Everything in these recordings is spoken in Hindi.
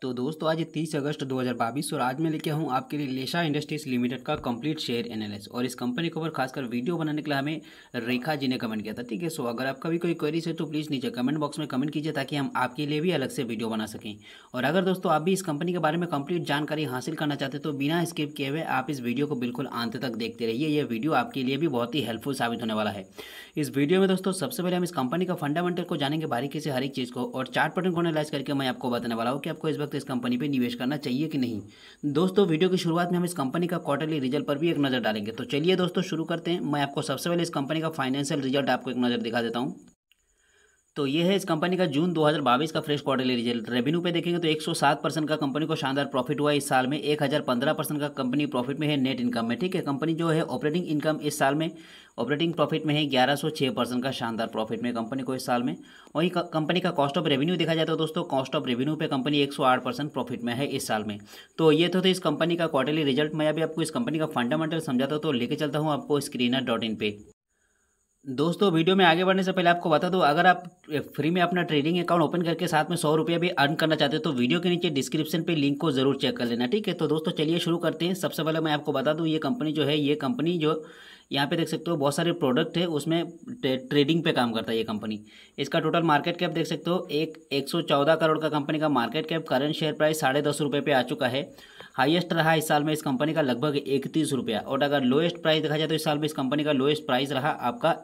तो दोस्तों आज 30 अगस्त 2022 और आज मैं लेके आऊँ आपके लिए लेशा इंडस्ट्रीज लिमिटेड का कंप्लीट शेयर एनालिसिस। और इस कंपनी के ऊपर खासकर वीडियो बनाने के लिए हमें रेखा जी ने कमेंट किया था। ठीक है, सो अगर आपका भी कोई क्वेरीज है तो प्लीज़ नीचे कमेंट बॉक्स में कमेंट कीजिए ताकि हम आपके लिए भी अलग से वीडियो बना सकें। और अगर दोस्तों आप भी इस कंपनी के बारे में कंप्लीट जानकारी हासिल करना चाहते हैं तो बिना स्किप किए हुए आप इस वीडियो को बिल्कुल अंत तक देखते रहिए। यह वीडियो आपके लिए भी बहुत ही हेल्पफुल साबित होने वाला है। इस वीडियो में दोस्तों सबसे पहले हम इस कंपनी का फंडामेंटल को जानेंगे बारीकी से हर एक चीज़ को, और चार्ट पैटर्न को एनालाइज करके मैं आपको बताने वाला हूँ कि आपको इस वक्त इस कंपनी पे निवेश करना चाहिए कि नहीं। दोस्तों वीडियो की शुरुआत में हम इस कंपनी का क्वार्टरली रिजल्ट पर भी एक नज़र डालेंगे। तो चलिए दोस्तों शुरू करते हैं। मैं आपको सबसे पहले इस कंपनी का फाइनेंशियल रिजल्ट आपको एक नज़र दिखा देता हूँ। तो ये है इस कंपनी का जून 2022 का फ्रेश क्वार्टरली रिजल्ट। रेवेन्यू पे देखेंगे तो 107% का कंपनी को शानदार प्रॉफिट हुआ इस साल में। 1015% का कंपनी प्रॉफिट में है नेट इनकम में। ठीक है, कंपनी जो है ऑपरेटिंग इनकम इस साल में ऑपरेटिंग प्रॉफिट में है 1106% का शानदार प्रॉफिट में कंपनी को इस साल में। वहीं कंपनी का कॉस्ट ऑफ रेवेन्यू देखा जाए तो दोस्तों कॉस्ट ऑफ रेवेन्यू पे कंपनी 108% प्रॉफिट में है इस साल में। तो ये तो इस कंपनी का क्वार्टरली रिजल्ट। मैं अभी आपको इस कंपनी का फंडामेंटल समझाता हूँ, तो लेके चलता हूँ आपको screener.in पे। दोस्तों वीडियो में आगे बढ़ने से पहले आपको बता दूं, अगर आप फ्री में अपना ट्रेडिंग अकाउंट ओपन करके साथ में 100 रुपया भी अर्न करना चाहते हो तो वीडियो के नीचे डिस्क्रिप्शन पे लिंक को जरूर चेक कर लेना। ठीक है, तो दोस्तों चलिए शुरू करते हैं। सबसे पहले मैं आपको बता दूं ये कंपनी जो है, ये कंपनी जो यहाँ पे देख सकते हो बहुत सारे प्रोडक्ट है, उसमें ट्रेडिंग पे काम करता है ये कंपनी। इसका टोटल मार्केट कैप देख सकते हो 114 करोड़ का कंपनी का market cap. Current share price 10.5 रुपये पे आ चुका है। हाईएस्ट रहा इस साल में इस कंपनी का लगभग 31 रुपया। और अगर लोएस्ट प्राइस देखा जाए तो इस साल में इस कंपनी का लोएस्ट प्राइस रहा आपका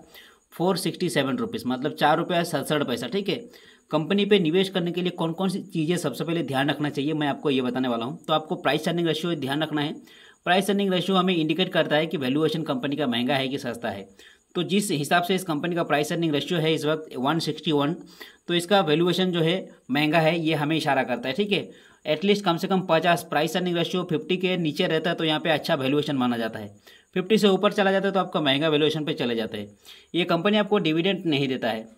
467 रुपीज़, मतलब 4 रुपया 67 पैसा। ठीक है, कंपनी पे निवेश करने के लिए कौन कौन सी चीज़ें सबसे पहले ध्यान रखना चाहिए मैं आपको ये बताने वाला हूँ। तो आपको प्राइस अर्निंग रेशियो ध्यान रखना है। प्राइस अर्निंग रेशियो हमें इंडिकेट करता है कि वैल्यूएशन कंपनी का महंगा है कि सस्ता है। तो जिस हिसाब से इस कंपनी का प्राइस अर्निंग रेशियो है इस वक्त 161, तो इसका वैल्यूएशन जो है महंगा है, ये हमें इशारा करता है। ठीक है, एटलीस्ट कम से कम 50 प्राइस अर्निंग रेशियो 50 के नीचे रहता है तो यहाँ पे अच्छा वैल्यूएशन माना जाता है। 50 से ऊपर चला जाता है तो आपका महंगा वैल्यूएशन पे चले जाता है। ये कंपनी आपको डिविडेंड नहीं देता है।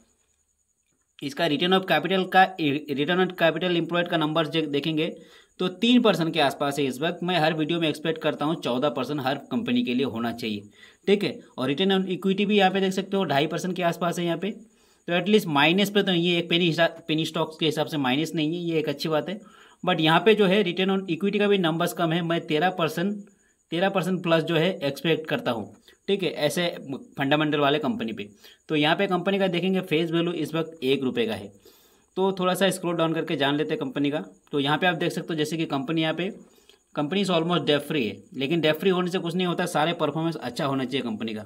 इसका रिटर्न ऑफ कैपिटल एम्प्लॉयड का नंबर देखेंगे तो 3% के आसपास है इस वक्त। मैं हर वीडियो में एक्सपेक्ट करता हूँ 14% हर कंपनी के लिए होना चाहिए। ठीक है, और रिटर्न ऑन इक्विटी भी यहाँ पे देख सकते हो 2.5% के आसपास है यहाँ पे। तो एटलीस्ट माइनस पे तो ये एक पेनी स्टॉक्स के हिसाब से माइनस नहीं है, ये एक अच्छी बात है। बट यहाँ पे जो है रिटर्न ऑन इक्विटी का भी नंबर्स कम है। मैं 13% प्लस जो है एक्सपेक्ट करता हूँ। ठीक है, ऐसे फंडामेंटल वाले कंपनी पे। तो यहाँ पे कंपनी का देखेंगे फेस वैल्यू इस वक्त 1 रुपये का है। तो थोड़ा सा स्क्रॉल डाउन करके जान लेते हैं कंपनी का। तो यहाँ पे आप देख सकते हो जैसे कि कंपनी यहाँ पे कंपनी ऑलमोस्ट डेट फ्री है, लेकिन डेट फ्री होने से कुछ नहीं होता, सारे परफॉर्मेंस अच्छा होना चाहिए कंपनी का।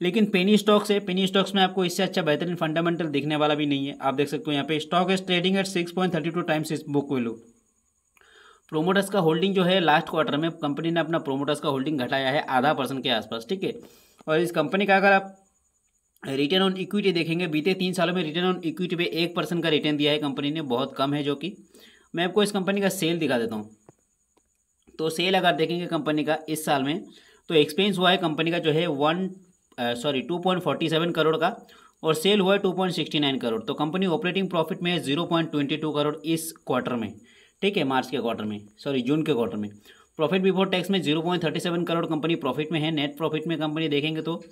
लेकिन पेनी स्टॉक्स है, पेनी स्टॉक्स में आपको इससे अच्छा बेहतरीन फंडामेंटल दिखने वाला भी नहीं है। आप देख सकते हो यहाँ पे stock is trading at 6.32 times इस बुक वैल्यू। प्रोमोटर्स का होल्डिंग जो है लास्ट क्वार्टर में कंपनी ने अपना प्रोमोटर्स का होल्डिंग घटाया है 0.5% के आसपास। ठीक है, और इस कंपनी का अगर आप रिटर्न ऑन इक्विटी देखेंगे, बीते 3 सालों में रिटर्न ऑन इक्विटी पे 1% का रिटर्न दिया है कंपनी ने, बहुत कम है। जो कि मैं आपको इस कंपनी का सेल दिखा देता हूँ। तो सेल अगर देखेंगे कंपनी का इस साल में तो एक्सपेंस हुआ है कंपनी का जो है 2.47 करोड़ का, और सेल हुआ है 2.69 करोड़। तो कंपनी ऑपरेटिंग प्रॉफिट में है 0.22 करोड़ इस क्वार्टर में। ठीक है, जून के क्वार्टर में। प्रॉफिट बिफोर टैक्स में 0.37 करोड़ कंपनी प्रॉफिट में है। नेट प्रॉफिट में कंपनी देखेंगे तो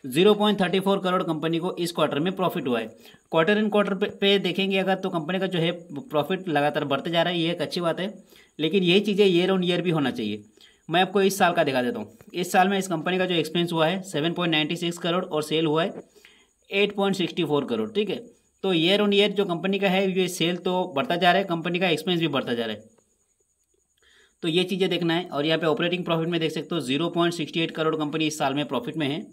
0.34 करोड़ कंपनी को इस क्वार्टर में प्रॉफिट हुआ है। क्वार्टर इन क्वार्टर पे देखेंगे अगर तो कंपनी का जो है प्रॉफिट लगातार बढ़ते जा रहा है, ये एक अच्छी बात है। लेकिन यही चीज़ें ईयर ऑन ईयर भी होना चाहिए। मैं आपको इस साल का दिखा देता हूँ। इस साल में इस कंपनी का जो एक्सपेंस हुआ है 7.96 करोड़ और सेल हुआ है 8.64 करोड़। ठीक है, तो ईयर ऑन ईयर जो कंपनी का है ये सेल तो बढ़ता जा रहा है, कंपनी का एक्सपेंस भी बढ़ता जा रहा है। तो ये चीज़ें देखना है। और यहाँ पे ऑपरेटिंग प्रॉफिट में देख सकते हो 0.68 करोड़ कंपनी इस साल में प्रॉफिट में है।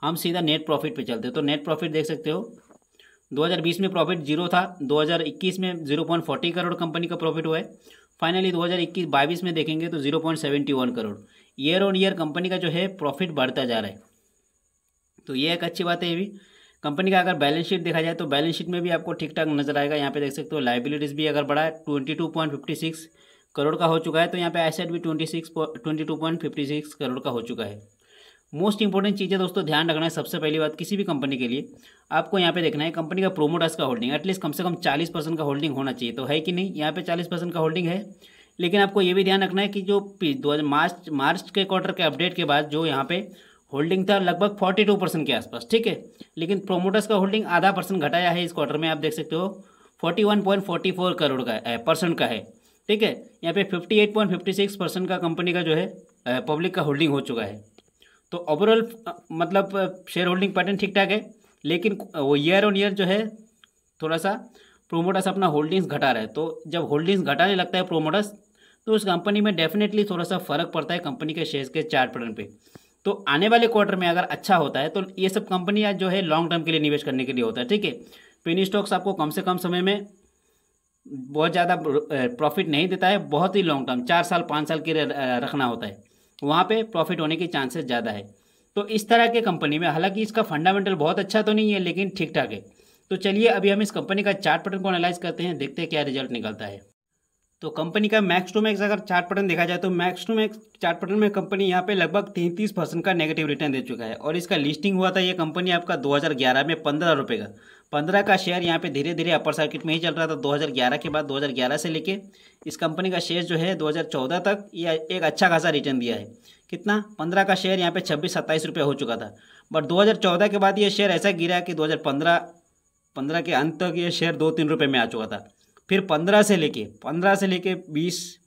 हम सीधा नेट प्रॉफिट पे चलते हैं। तो नेट प्रॉफिट देख सकते हो 2020 में प्रॉफिट 0 था, 2021 में 0.40 करोड़ कंपनी का प्रॉफिट हुआ है। फाइनली 2021-22 में देखेंगे तो 0.71 crore. Year on year company का जो है प्रॉफिट बढ़ता जा रहा है, तो ये एक अच्छी बात है। ये भी कंपनी का अगर बैलेंस शीट देखा जाए तो बैलेंस शीट में भी आपको ठीक ठाक नजर आएगा। यहाँ पे देख सकते हो लाइबिलिटीज़ भी अगर बढ़ा है 22.56 करोड़ का हो चुका है। तो यहाँ पे एसेट भी 22.56 करोड़ का हो चुका है। मोस्ट इंपॉर्टेंट चीज़ें दोस्तों ध्यान रखना है। सबसे पहली बात, किसी भी कंपनी के लिए आपको यहाँ पे देखना है कंपनी का प्रोमोटर्स का होल्डिंग एटलीस्ट कम से कम 40% का होल्डिंग होना चाहिए। तो है कि नहीं, यहाँ पे 40% का होल्डिंग है। लेकिन आपको ये भी ध्यान रखना है कि जो मार्च के क्वार्टर के अपडेट के बाद जो यहाँ पे होल्डिंग था लगभग 42% के आसपास। ठीक है, लेकिन प्रोमोटर्स का होल्डिंग 0.5% घटाया है इस क्वार्टर में। आप देख सकते हो 41.44 करोड़ का परसेंट का है। ठीक है। यहाँ पे 58.56% का कंपनी का जो है पब्लिक का होल्डिंग हो चुका है। तो ओवरऑल मतलब शेयर होल्डिंग पैटर्न ठीक ठाक है, लेकिन वो ईयर ऑन ईयर जो है थोड़ा सा प्रोमोटर्स अपना होल्डिंग्स घटा रहे हैं। तो जब होल्डिंग्स घटाने लगता है प्रोमोटर्स, तो उस कंपनी में डेफिनेटली थोड़ा सा फर्क पड़ता है कंपनी के शेयर्स के चार्ट पैटर्न पे। तो आने वाले क्वार्टर में अगर अच्छा होता है तो ये सब कंपनियां जो है लॉन्ग टर्म के लिए निवेश करने के लिए होता है, ठीक है। पेनी स्टॉक्स आपको कम से कम समय में बहुत ज़्यादा प्रॉफिट नहीं देता है, बहुत ही लॉन्ग टर्म 4 साल 5 साल के लिए रखना होता है, वहाँ पे प्रॉफिट होने के चांसेस ज़्यादा है। तो इस तरह के कंपनी में हालांकि इसका फंडामेंटल बहुत अच्छा तो नहीं है, लेकिन ठीक ठाक है। तो चलिए अभी हम इस कंपनी का चार्ट पैटर्न को एनालाइज करते हैं, देखते हैं क्या रिजल्ट निकलता है। तो कंपनी का मैक्स टू मैक्स अगर चार्ट पैटर्न देखा जाए तो max to max chart pattern में कंपनी यहाँ पे लगभग 33% का नेगेटिव रिटर्न दे चुका है। और इसका लिस्टिंग हुआ था ये कंपनी आपका 2011 में 15 रुपये का। 15 का शेयर यहाँ पे धीरे धीरे अपर सर्किट में ही चल रहा था 2011 के बाद। 2011 से लेके इस कंपनी का शेयर जो है 2014 तक ये एक अच्छा खासा रिटर्न दिया है। कितना? 15 का शेयर यहाँ पे 26-27 रुपये हो चुका था। बट 2014 के बाद ये शेयर ऐसा गिरा कि 2015 के अंत तक ये शेयर 2-3 रुपये में आ चुका था। फिर 15 से लेके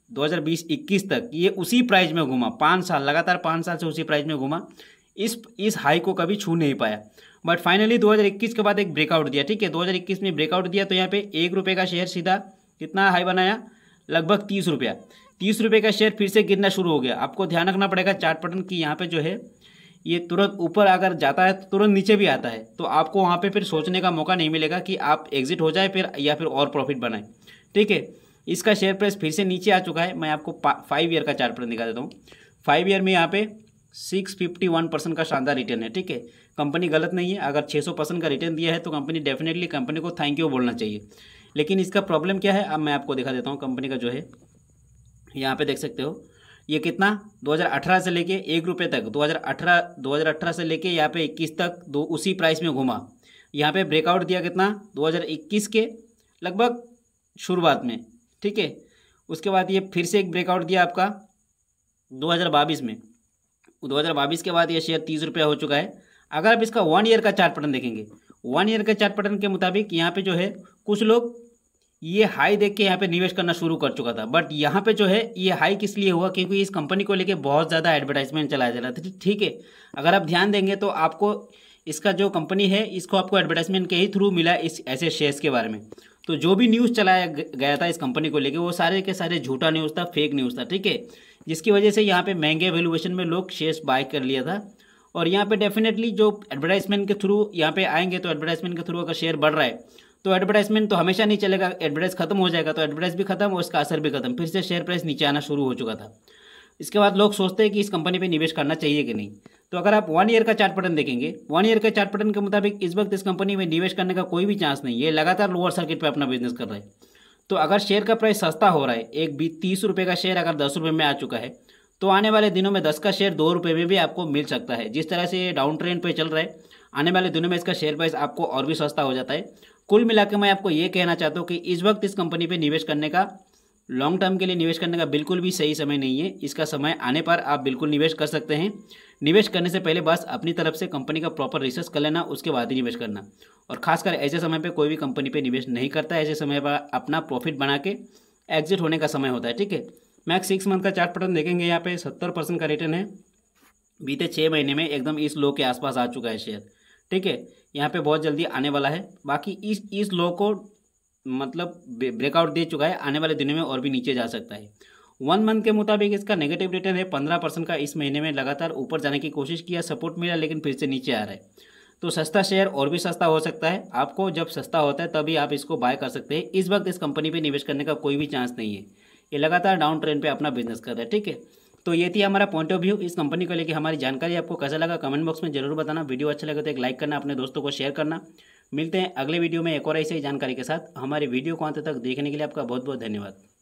2020-21 तक ये उसी प्राइस में घूमा, 5 साल लगातार 5 साल से उसी प्राइस में घूमा, इस हाई को कभी छू नहीं पाया। बट फाइनली 2021 के बाद एक ब्रेकआउट दिया, ठीक है। 2021 में ब्रेकआउट दिया तो यहाँ पे 1 रुपये का शेयर सीधा कितना हाई बनाया, लगभग 30 रुपया। 30 रुपये का शेयर फिर से गिरना शुरू हो गया। आपको ध्यान रखना पड़ेगा चार्ट पैटर्न की, यहाँ पे जो है ये तुरंत ऊपर अगर जाता है तो तुरंत नीचे भी आता है। तो आपको वहाँ पे फिर सोचने का मौका नहीं मिलेगा कि आप एग्जिट हो जाए फिर या फिर और प्रॉफिट बनाएं, ठीक है। इसका शेयर प्राइस फिर से नीचे आ चुका है। मैं आपको 5 ईयर का चार्ट पैटर्न दिखा देता हूँ। 5 ईयर में यहाँ पे 651% का शानदार रिटर्न है, ठीक है। कंपनी गलत नहीं है, अगर 600% का रिटर्न दिया है तो डेफिनेटली कंपनी को थैंक यू बोलना चाहिए। लेकिन इसका प्रॉब्लम क्या है, अब मैं आपको दिखा देता हूँ। कंपनी का जो है यहाँ पे देख सकते हो ये कितना 2018 से लेके 1 रुपये तक 2018 से लेके यहाँ पे 21 तक उसी प्राइस में घूमा। यहाँ पे ब्रेकआउट दिया कितना 2021 के लगभग शुरुआत में, ठीक है। उसके बाद ये फिर से एक ब्रेकआउट दिया आपका 2022 में। 2022 के बाद ये शेयर 30 रुपया हो चुका है। अगर आप इसका 1 ईयर का चार्ट पैटर्न देखेंगे, 1 ईयर का चार्ट पैटर्न के मुताबिक यहाँ पे जो है कुछ लोग ये हाई देख के यहाँ पे निवेश करना शुरू कर चुका था। बट यहाँ पे जो है ये हाई किस लिए हुआ, क्योंकि इस कंपनी को लेके बहुत ज़्यादा एडवर्टाइजमेंट चलाया जा रहा था, ठीक है। अगर आप ध्यान देंगे तो आपको इसका जो कंपनी है इसको आपको एडवर्टाइजमेंट के ही थ्रू मिला इस ऐसे शेयर्स के बारे में। तो जो भी न्यूज़ चलाया गया था इस कंपनी को लेके वो सारे के सारे झूठा न्यूज़ था, फेक न्यूज़ था, ठीक है। जिसकी वजह से यहाँ पे महंगे वैल्यूएशन में लोग शेयर्स बाय कर लिया था। और यहाँ पे डेफिनेटली जो एडवर्टाइजमेंट के थ्रू यहाँ पे आएंगे तो एडवर्टाइजमेंट के थ्रू अगर शेयर बढ़ रहा है तो एडवर्टाइजमेंट तो हमेशा नहीं चलेगा, एडवर्टाइज खत्म हो जाएगा तो एडवर्टाइज भी खत्म और इसका असर भी खत्म, फिर से शेयर प्राइस नीचे आना शुरू हो चुका था। इसके बाद लोग सोचते हैं कि इस कंपनी पे निवेश करना चाहिए कि नहीं। तो अगर आप 1 ईयर का चार्ट पैटर्न देखेंगे, 1 ईयर के चार्ट पैटर्न के मुताबिक इस वक्त इस कंपनी में निवेश करने का कोई भी चांस नहीं है। लगातार लोअर सर्किट पर अपना बिजनेस कर रहा है। तो अगर शेयर का प्राइस सस्ता हो रहा है, एक 30 रुपये का शेयर अगर 10 रुपये में आ चुका है तो आने वाले दिनों में 10 का शेयर 2 रुपये में भी आपको मिल सकता है। जिस तरह से डाउन ट्रेंड पे चल रहा है, आने वाले दिनों में इसका शेयर प्राइस आपको और भी सस्ता हो जाता है। कुल मिलाकर मैं आपको ये कहना चाहता हूँ कि इस वक्त इस कंपनी पे निवेश करने का, लॉन्ग टर्म के लिए निवेश करने का बिल्कुल भी सही समय नहीं है। इसका समय आने पर आप बिल्कुल निवेश कर सकते हैं। निवेश करने से पहले बस अपनी तरफ से कंपनी का प्रॉपर रिसर्च कर लेना, उसके बाद ही निवेश करना। और खासकर ऐसे समय पे कोई भी कंपनी पे निवेश नहीं करता है। ऐसे समय पर अपना प्रॉफिट बना के एग्जिट होने का समय होता है, ठीक है। मैक्स 6 मंथ का चार्ट पैटर्न देखेंगे, यहाँ पे 70% का रिटर्न है। बीते 6 महीने में एकदम इस लो के आसपास आ चुका है शेयर, ठीक है। यहाँ पे बहुत जल्दी आने वाला है। बाकी इस लो को मतलब ब्रेकआउट दे चुका है, आने वाले दिनों में और भी नीचे जा सकता है। 1 मंथ के मुताबिक इसका नेगेटिव रिटर्न है 15% का। इस महीने में लगातार ऊपर जाने की कोशिश किया, सपोर्ट मिला, लेकिन फिर से नीचे आ रहा है। तो सस्ता शेयर और भी सस्ता हो सकता है। आपको जब सस्ता होता है तभी आप इसको बाय कर सकते हैं। इस वक्त इस कंपनी पे निवेश करने का कोई भी चांस नहीं है। ये लगातार डाउन ट्रेंड पे अपना बिजनेस कर रहा है, ठीक है। तो ये थी हमारा पॉइंट ऑफ व्यू इस कंपनी को लेकर। हमारी जानकारी आपको कैसा लगा कमेंट बॉक्स में जरूर बताना। वीडियो अच्छा लगे तो एक लाइक करना, अपने दोस्तों को शेयर करना। मिलते हैं अगले वीडियो में एक और ऐसी ही जानकारी के साथ। हमारे वीडियो को अंत तक देखने के लिए आपका बहुत बहुत धन्यवाद।